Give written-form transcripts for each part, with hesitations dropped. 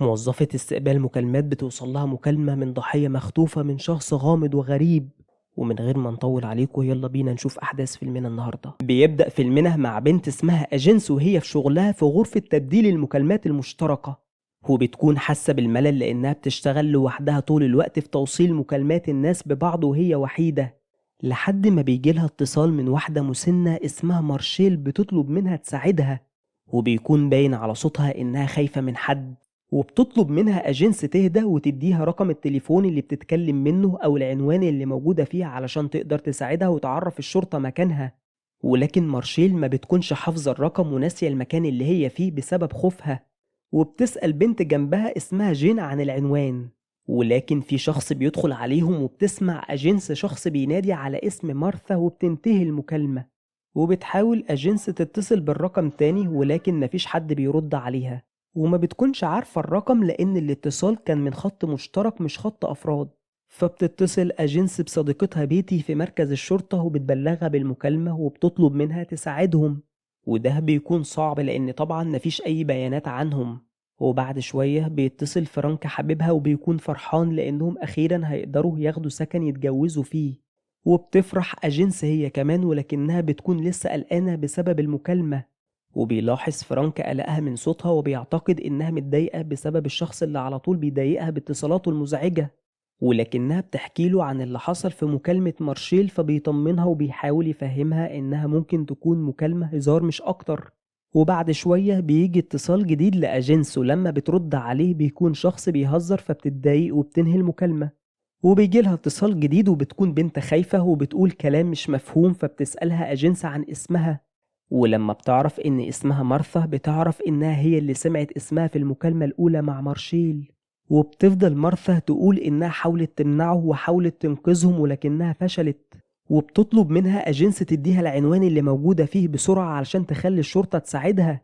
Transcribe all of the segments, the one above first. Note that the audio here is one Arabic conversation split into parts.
موظفة استقبال مكالمات بتوصل لها مكالمة من ضحية مخطوفة من شخص غامض وغريب. ومن غير ما نطول عليكم يلا بينا نشوف أحداث فيلمنا النهاردة. بيبدأ فيلمنا مع بنت اسمها أجنس وهي في شغلها في غرفة تبديل المكالمات المشتركة، وبتكون حاسة بالملل لأنها بتشتغل لوحدها طول الوقت في توصيل مكالمات الناس ببعض وهي وحيدة، لحد ما بيجيلها اتصال من واحدة مسنة اسمها مارشيل بتطلب منها تساعدها، وبيكون باين على صوتها إنها خايفة من حد، وبتطلب منها أجنس تهدى وتديها رقم التليفون اللي بتتكلم منه أو العنوان اللي موجودة فيه علشان تقدر تساعدها وتعرف الشرطة مكانها. ولكن مارشيل ما بتكونش حافظة الرقم وناسية المكان اللي هي فيه بسبب خوفها، وبتسأل بنت جنبها اسمها جين عن العنوان، ولكن في شخص بيدخل عليهم وبتسمع أجنس شخص بينادي على اسم مارثا وبتنتهي المكالمة، وبتحاول أجنس تتصل بالرقم تاني ولكن مفيش حد بيرد عليها، وما بتكونش عارفة الرقم لأن الاتصال كان من خط مشترك مش خط أفراد. فبتتصل أجنس بصديقتها بيتي في مركز الشرطة وبتبلغها بالمكالمة وبتطلب منها تساعدهم، وده بيكون صعب لأن طبعا مفيش أي بيانات عنهم. وبعد شوية بيتصل فرانك حبيبها وبيكون فرحان لأنهم أخيرا هيقدروا ياخدوا سكن يتجوزوا فيه، وبتفرح أجنس هي كمان ولكنها بتكون لسه قلقانة بسبب المكالمة. وبيلاحظ فرانك قلقها من صوتها وبيعتقد إنها متضايقة بسبب الشخص اللي على طول بيضايقها باتصالاته المزعجة، ولكنها بتحكيله عن اللي حصل في مكالمة مارشيل فبيطمنها وبيحاول يفهمها إنها ممكن تكون مكالمة هزار مش أكتر. وبعد شوية بيجي اتصال جديد لأجنس ولما بترد عليه بيكون شخص بيهزر فبتتضايق وبتنهي المكالمة، وبيجيلها اتصال جديد وبتكون بنت خايفة وبتقول كلام مش مفهوم فبتسألها أجنس عن اسمها، ولما بتعرف إن اسمها مارثا بتعرف إنها هي اللي سمعت اسمها في المكالمة الأولى مع مارشيل، وبتفضل مارثا تقول إنها حاولت تمنعه وحاولت تنقذهم ولكنها فشلت، وبتطلب منها أجنس تديها العنوان اللي موجودة فيه بسرعة علشان تخلي الشرطة تساعدها،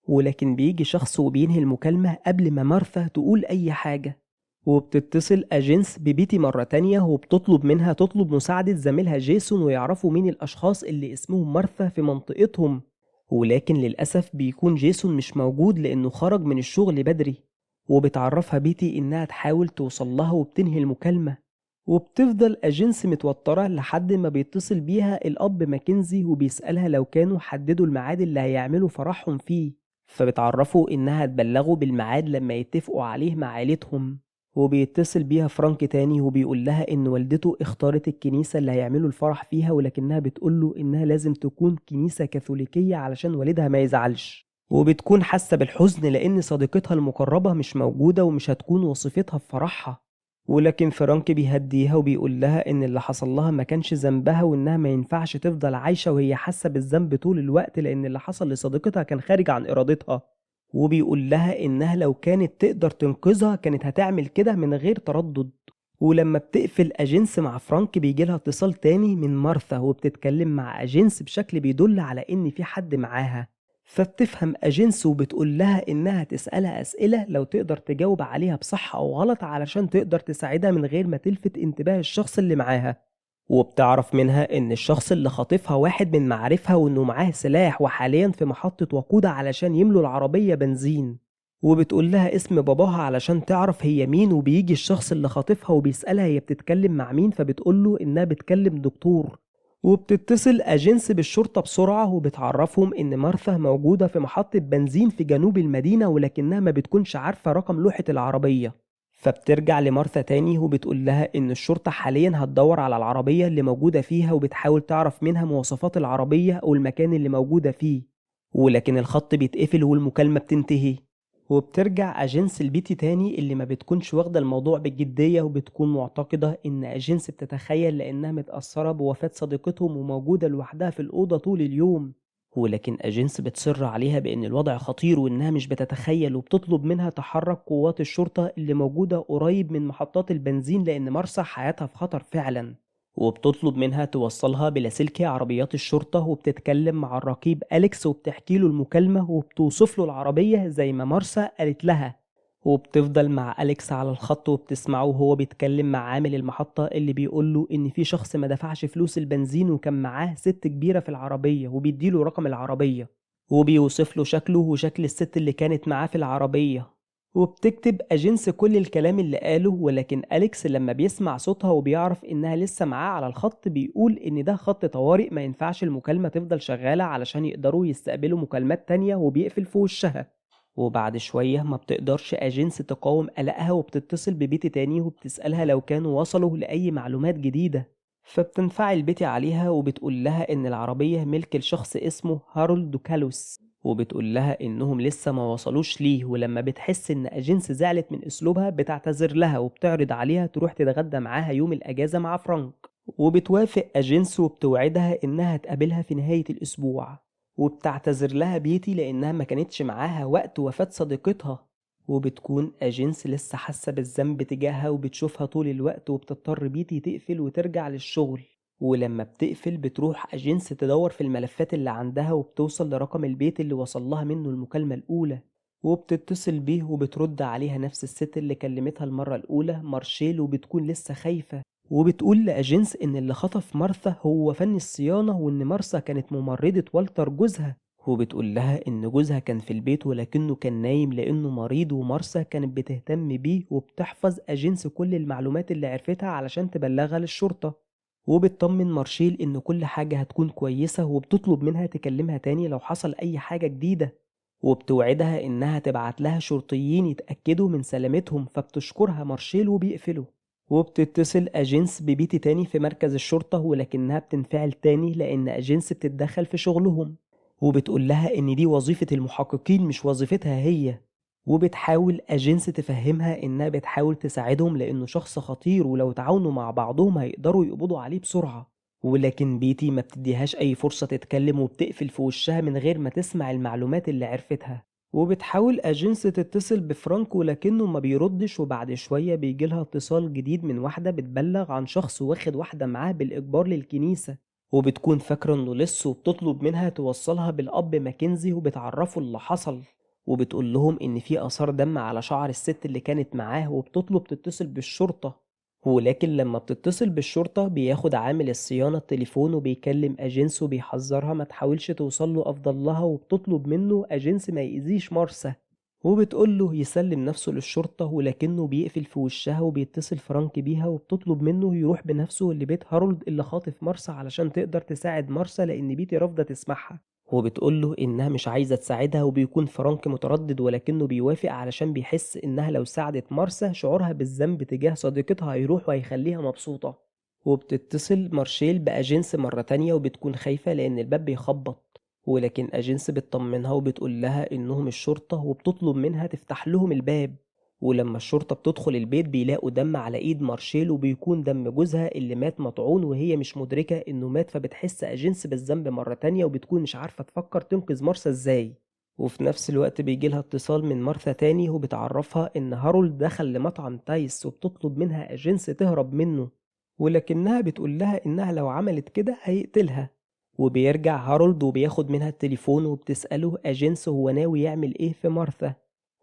ولكن بيجي شخص وبينهي المكالمة قبل ما مارثا تقول أي حاجة. وبتتصل أجنس ببيتي مرة تانية وبتطلب منها تطلب مساعدة زميلها جيسون ويعرفوا مين الأشخاص اللي اسمهم مارثا في منطقتهم، ولكن للأسف بيكون جيسون مش موجود لأنه خرج من الشغل بدري. وبتعرفها بيتي إنها تحاول توصل لها وبتنهي المكالمة، وبتفضل أجنس متوترة لحد ما بيتصل بيها الأب ماكنزي وبيسألها لو كانوا حددوا الميعاد اللي هيعملوا فرحهم فيه، فبتعرفوا إنها تبلغوا بالميعاد لما يتفقوا عليه مع عيلتهم. وبيتصل بيها فرانك تاني وبيقول لها إن والدته اختارت الكنيسة اللي هيعملوا الفرح فيها ولكنها بتقوله إنها لازم تكون كنيسة كاثوليكية علشان والدها ما يزعلش، وبتكون حاسة بالحزن لأن صديقتها المقربة مش موجودة ومش هتكون وصفتها في فرحها. ولكن فرانك بيهديها وبيقول لها إن اللي حصل لها ما كانش ذنبها وإنها ما ينفعش تفضل عايشة وهي حاسة بالذنب طول الوقت لأن اللي حصل لصديقتها كان خارج عن إرادتها، وبيقول لها إنها لو كانت تقدر تنقذها كانت هتعمل كده من غير تردد. ولما بتقفل أجنس مع فرانك بيجيلها اتصال تاني من مارثا وبتتكلم مع أجنس بشكل بيدل على إن في حد معاها، فبتفهم أجنس وبتقول لها إنها تسألها أسئلة لو تقدر تجاوب عليها بصح أو غلط علشان تقدر تساعدها من غير ما تلفت انتباه الشخص اللي معاها، وبتعرف منها إن الشخص اللي خاطفها واحد من معارفها وإنه معاه سلاح وحاليا في محطة وقودة علشان يملوا العربية بنزين، وبتقول لها اسم باباها علشان تعرف هي مين، وبيجي الشخص اللي خاطفها وبيسألها هي بتتكلم مع مين فبتقوله إنها بتكلم دكتور، وبتتصل أجنس بالشرطة بسرعة وبتعرفهم إن مارثا موجودة في محطة بنزين في جنوب المدينة ولكنها ما بتكونش عارفة رقم لوحة العربية. فبترجع لمارثا تاني وبتقول لها إن الشرطة حاليا هتدور على العربية اللي موجودة فيها وبتحاول تعرف منها مواصفات العربية أو المكان اللي موجودة فيه، ولكن الخط بيتقفل والمكالمة بتنتهي. وبترجع أجنس البيتي تاني اللي ما بتكونش واخدة الموضوع بجدية وبتكون معتقدة إن أجنس بتتخيل لأنها متأثرة بوفاة صديقتهم وموجودة لوحدها في الأوضة طول اليوم، ولكن أجنس بتصر عليها بأن الوضع خطير وإنها مش بتتخيل وبتطلب منها تحرك قوات الشرطة اللي موجودة قريب من محطات البنزين لأن مرسى حياتها في خطر فعلا، وبتطلب منها توصلها بلاسلكي عربيات الشرطة، وبتتكلم مع الرقيب أليكس وبتحكي له المكالمة وبتوصف له العربية زي ما مارسا قالت لها، وبتفضل مع أليكس على الخط وبتسمعه وهو بيتكلم مع عامل المحطة اللي بيقوله إن في شخص ما دفعش فلوس البنزين وكان معاه ست كبيرة في العربية وبيديله رقم العربية، وبيوصف له شكله وشكل الست اللي كانت معاه في العربية، وبتكتب أجنس كل الكلام اللي قاله، ولكن أليكس لما بيسمع صوتها وبيعرف إنها لسه معاه على الخط بيقول إن ده خط طوارئ، ما ينفعش المكالمة تفضل شغالة علشان يقدروا يستقبلوا مكالمات تانية، وبيقفل في وشها. وبعد شوية ما بتقدرش أجنس تقاوم قلقها وبتتصل ببيتي تاني وبتسألها لو كانوا وصلوا لأي معلومات جديدة. فبتنفعل بيتي عليها وبتقول لها إن العربية ملك لشخص اسمه هارولد كالوس، وبتقول لها إنهم لسه ما وصلوش ليه. ولما بتحس إن أجنس زعلت من أسلوبها بتعتذر لها وبتعرض عليها تروح تتغدى معاها يوم الأجازة مع فرانك، وبتوافق أجنس وبتوعدها إنها تقابلها في نهاية الأسبوع. وبتعتذر لها بيتي لأنها ما كانتش معاها وقت وفاة صديقتها. وبتكون أجنس لسه حاسة بالذنب تجاهها وبتشوفها طول الوقت، وبتضطر بيتي تقفل وترجع للشغل. ولما بتقفل بتروح أجنس تدور في الملفات اللي عندها وبتوصل لرقم البيت اللي وصل لها منه المكالمة الأولى، وبتتصل بيه وبترد عليها نفس الست اللي كلمتها المرة الأولى، مارشيل، وبتكون لسه خايفة. وبتقول لأجنس إن اللي خطف مارثا هو فني الصيانة، وإن مارثا كانت ممرضة والتر جوزها. وبتقول لها إن جوزها كان في البيت ولكنه كان نايم لأنه مريض، ومارثا كانت بتهتم بيه وبتحفظ أجنس كل المعلومات اللي عرفتها علشان تبلغها للشرطة. وبتطمن مارشيل إن كل حاجة هتكون كويسة، وبتطلب منها تكلمها تاني لو حصل أي حاجة جديدة، وبتوعدها إنها تبعت لها شرطيين يتأكدوا من سلامتهم. فبتشكرها مارشيل وبيقفلوا. وبتتصل أجنس ببيتي تاني في مركز الشرطة، ولكنها بتنفعل تاني لأن أجنس بتتدخل في شغلهم، وبتقول لها إن دي وظيفة المحققين مش وظيفتها هي. وبتحاول أجنس تفهمها إنها بتحاول تساعدهم لأنه شخص خطير، ولو تعاونوا مع بعضهم هيقدروا يقبضوا عليه بسرعة. ولكن بيتي ما بتديهاش أي فرصة تتكلم وبتقفل في وشها من غير ما تسمع المعلومات اللي عرفتها. وبتحاول أجنس تتصل بفرانك ولكنه ما بيردش، وبعد شوية بيجيلها اتصال جديد من واحدة بتبلغ عن شخص واخد واحدة معاه بالإجبار للكنيسة، وبتكون فاكرة إنه لص، وبتطلب منها توصلها بالأب ماكنزي وبتعرفه اللي حصل. وبتقول لهم إن في آثار دم على شعر الست اللي كانت معاه، وبتطلب تتصل بالشرطة. ولكن لما بتتصل بالشرطة بياخد عامل الصيانة التليفون وبيكلم أجنس وبيحذرها ما تحاولش توصل له أفضل لها، وبتطلب منه أجنس ما يأذيش مارسا، وبتقول له يسلم نفسه للشرطة. ولكنه بيقفل في وشها، وبيتصل فرانك بيها وبتطلب منه يروح بنفسه لبيت هارولد اللي خاطف مارسا علشان تقدر تساعد مارسا لأن بيتي رافضة تسمعها. وبتقول له إنها مش عايزة تساعدها، وبيكون فرانك متردد ولكنه بيوافق علشان بيحس إنها لو ساعدت مارسا شعورها بالذنب تجاه صديقتها هيروح وهيخليها مبسوطة. وبتتصل مارشيل بأجنس مرة تانية وبتكون خايفة لأن الباب بيخبط، ولكن أجنس بتطمنها وبتقول لها إنهم الشرطة وبتطلب منها تفتح لهم الباب. ولما الشرطة بتدخل البيت بيلاقوا دم على إيد مارشيل، وبيكون دم جوزها اللي مات مطعون، وهي مش مدركة إنه مات. فبتحس أجنس بالذنب مرة تانية وبتكون مش عارفة تفكر تنقذ مارسا إزاي. وفي نفس الوقت بيجيلها اتصال من مارثا تاني وبتعرفها إن هارولد دخل لمطعم تايس، وبتطلب منها أجنس تهرب منه، ولكنها بتقول لها إنها لو عملت كده هيقتلها. وبيرجع هارولد وبياخد منها التليفون وبتسأله أجنس هو ناوي يعمل إيه في مارثا،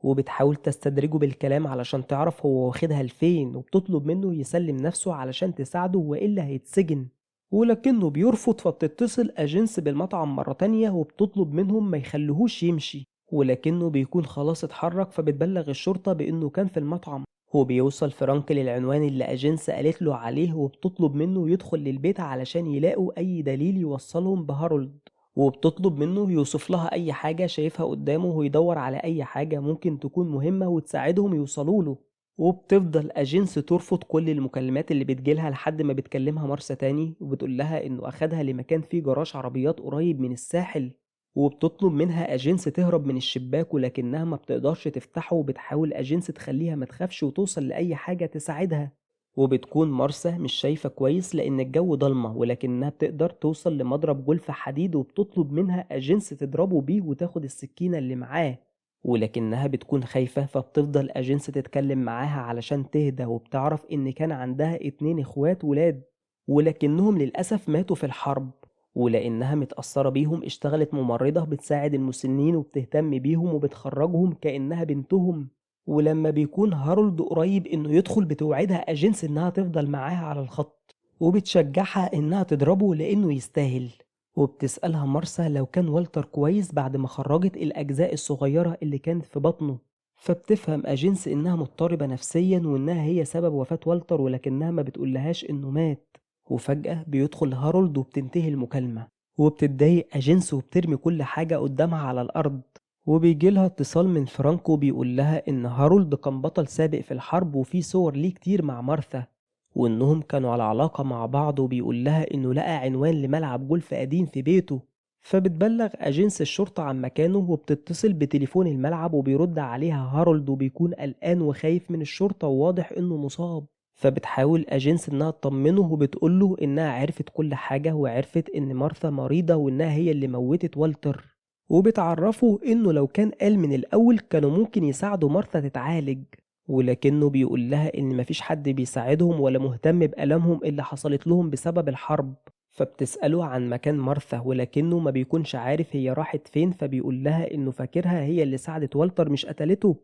وبتحاول تستدرجه بالكلام علشان تعرف هو واخدها لفين، وبتطلب منه يسلم نفسه علشان تساعده وإلا هيتسجن. ولكنه بيرفض. فبتتصل أجنس بالمطعم مرة تانية وبتطلب منهم ما يخلوهوش يمشي، ولكنه بيكون خلاص اتحرك. فبتبلغ الشرطة بأنه كان في المطعم. هو بيوصل فرانك للعنوان اللي أجنس قالت له عليه، وبتطلب منه يدخل للبيت علشان يلاقوا أي دليل يوصلهم بهارولد، وبتطلب منه يوصف لها أي حاجة شايفها قدامه ويدور على أي حاجة ممكن تكون مهمة وتساعدهم يوصلوا له. وبتفضل أجنس ترفض كل المكالمات اللي بتجيلها لحد ما بتكلمها مارسا تاني وبتقول لها إنه أخدها لمكان فيه جراج عربيات قريب من الساحل، وبتطلب منها أجنس تهرب من الشباك ولكنها ما بتقدرش تفتحه، وبتحاول أجنس تخليها ما تخافش وتوصل لأي حاجة تساعدها. وبتكون مارسا مش شايفة كويس لأن الجو ضلمة، ولكنها بتقدر توصل لمضرب جولف حديد وبتطلب منها أجنس تضربه بيه وتاخد السكينة اللي معاه، ولكنها بتكون خايفة. فبتفضل أجنس تتكلم معاها علشان تهدى، وبتعرف إن كان عندها 2 إخوات ولاد ولكنهم للأسف ماتوا في الحرب. ولأنها متأثرة بيهم اشتغلت ممرضة بتساعد المسنين وبتهتم بيهم وبتخرجهم كأنها بنتهم. ولما بيكون هارولد قريب إنه يدخل بتوعدها أجنس إنها تفضل معاها على الخط، وبتشجعها إنها تضربه لأنه يستاهل. وبتسألها مارسا لو كان والتر كويس بعد ما خرجت الأجزاء الصغيرة اللي كانت في بطنه، فبتفهم أجنس إنها مضطربة نفسيا وإنها هي سبب وفاة والتر، ولكنها ما بتقولهاش إنه مات. وفجأة بيدخل هارولد وبتنتهي المكالمة، وبتتضايق أجنس وبترمي كل حاجة قدامها على الأرض. وبيجيلها اتصال من فرانكو بيقول لها إن هارولد كان بطل سابق في الحرب وفي صور ليه كتير مع مارثا، وإنهم كانوا على علاقة مع بعض، وبيقول لها إنه لقى عنوان لملعب جولف قديم في بيته. فبتبلغ أجنس الشرطة عن مكانه وبتتصل بتليفون الملعب، وبيرد عليها هارولد وبيكون قلقان وخايف من الشرطة وواضح إنه مصاب. فبتحاول أجنس إنها تطمنه وبتقوله إنها عرفت كل حاجة، وعرفت إن مارثا مريضة وإنها هي اللي موتت والتر، وبتعرفه إنه لو كان قال من الأول كانوا ممكن يساعدوا مارثا تتعالج، ولكنه بيقول لها إن مفيش حد بيساعدهم ولا مهتم بألمهم اللي حصلت لهم بسبب الحرب. فبتسأله عن مكان مارثا ولكنه ما بيكونش عارف هي راحت فين، فبيقول لها إنه فاكرها هي اللي ساعدت والتر مش قتلته،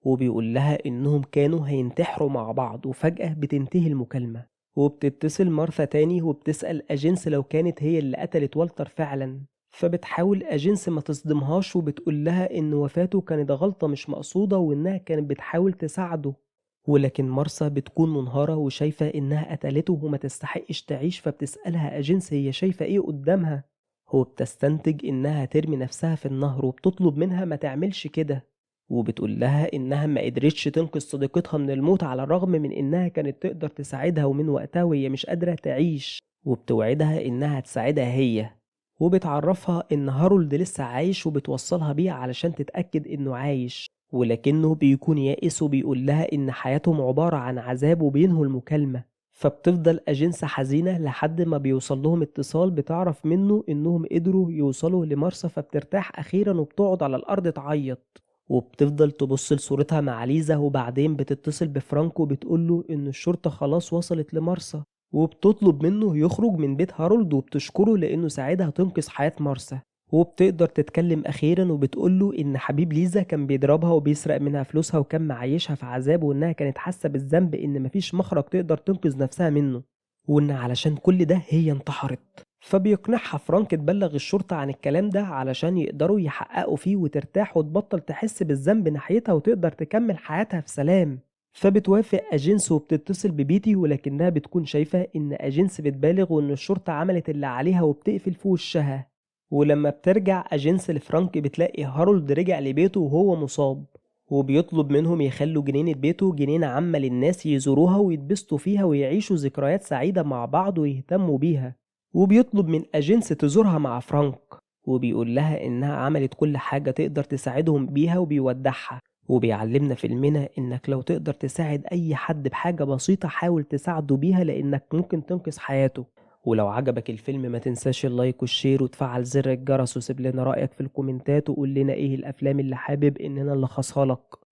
وبيقول لها إنهم كانوا هينتحروا مع بعض. وفجأة بتنتهي المكالمة، وبتتصل مارثا تاني وبتسأل أجنس لو كانت هي اللي قتلت والتر فعلا. فبتحاول أجنس ما تصدمهاش وبتقول لها إن وفاته كانت غلطة مش مقصودة وإنها كانت بتحاول تساعده، ولكن مارثا بتكون منهارة وشايفة إنها قتلته وما تستحقش تعيش. فبتسألها أجنس هي شايفة إيه قدامها، وبتستنتج إنها ترمي نفسها في النهر، وبتطلب منها ما تعملش كده، وبتقول لها إنها ما قدرتش تنقذ صديقتها من الموت على الرغم من إنها كانت تقدر تساعدها، ومن وقتها وهي مش قادرة تعيش، وبتوعدها إنها تساعدها هي. وبتعرفها إن هارولد لسه عايش وبتوصلها بيه علشان تتأكد إنه عايش، ولكنه بيكون يائس وبيقول لها إن حياتهم عبارة عن عذاب وبينهوا المكالمة. فبتفضل أجنس حزينة لحد ما بيوصل لهم اتصال بتعرف منه إنهم قدروا يوصلوا لمارسا، فبترتاح أخيرا وبتقعد على الأرض تعيط، وبتفضل تبص لصورتها مع ليزا. وبعدين بتتصل بفرانكو بتقوله إن الشرطة خلاص وصلت لمارسا، وبتطلب منه يخرج من بيت هارولد وبتشكره لأنه ساعدها تنقذ حياة مارسا. وبتقدر تتكلم أخيرا وبتقوله إن حبيب ليزا كان بيضربها وبيسرق منها فلوسها وكان معيشها في عذاب، وإنها كانت حاسة بالذنب إن مفيش مخرج تقدر تنقذ نفسها منه، وإن علشان كل ده هي انتحرت. فبيقنعها فرانك تبلغ الشرطة عن الكلام ده علشان يقدروا يحققوا فيه وترتاح وتبطل تحس بالذنب ناحيتها وتقدر تكمل حياتها في سلام. فبتوافق أجنس وبتتصل ببيتي، ولكنها بتكون شايفة إن أجنس بتبالغ وإن الشرطة عملت اللي عليها وبتقفل في وشها. ولما بترجع أجنس لفرانك بتلاقي هارولد رجع لبيته وهو مصاب، وبيطلب منهم يخلوا جنينة بيته جنينة عامة للناس يزوروها ويتبسطوا فيها ويعيشوا ذكريات سعيدة مع بعض ويهتموا بيها. وبيطلب من أجنس تزورها مع فرانك، وبيقول لها إنها عملت كل حاجة تقدر تساعدهم بيها، وبيودعها. وبيعلمنا فيلمنا إنك لو تقدر تساعد أي حد بحاجة بسيطة حاول تساعده بيها لأنك ممكن تنقذ حياته. ولو عجبك الفيلم ما تنساش اللايك والشير وتفعل زر الجرس، وسيب لنا رأيك في الكومنتات وقول لنا إيه الأفلام اللي حابب إننا نلخصها لك.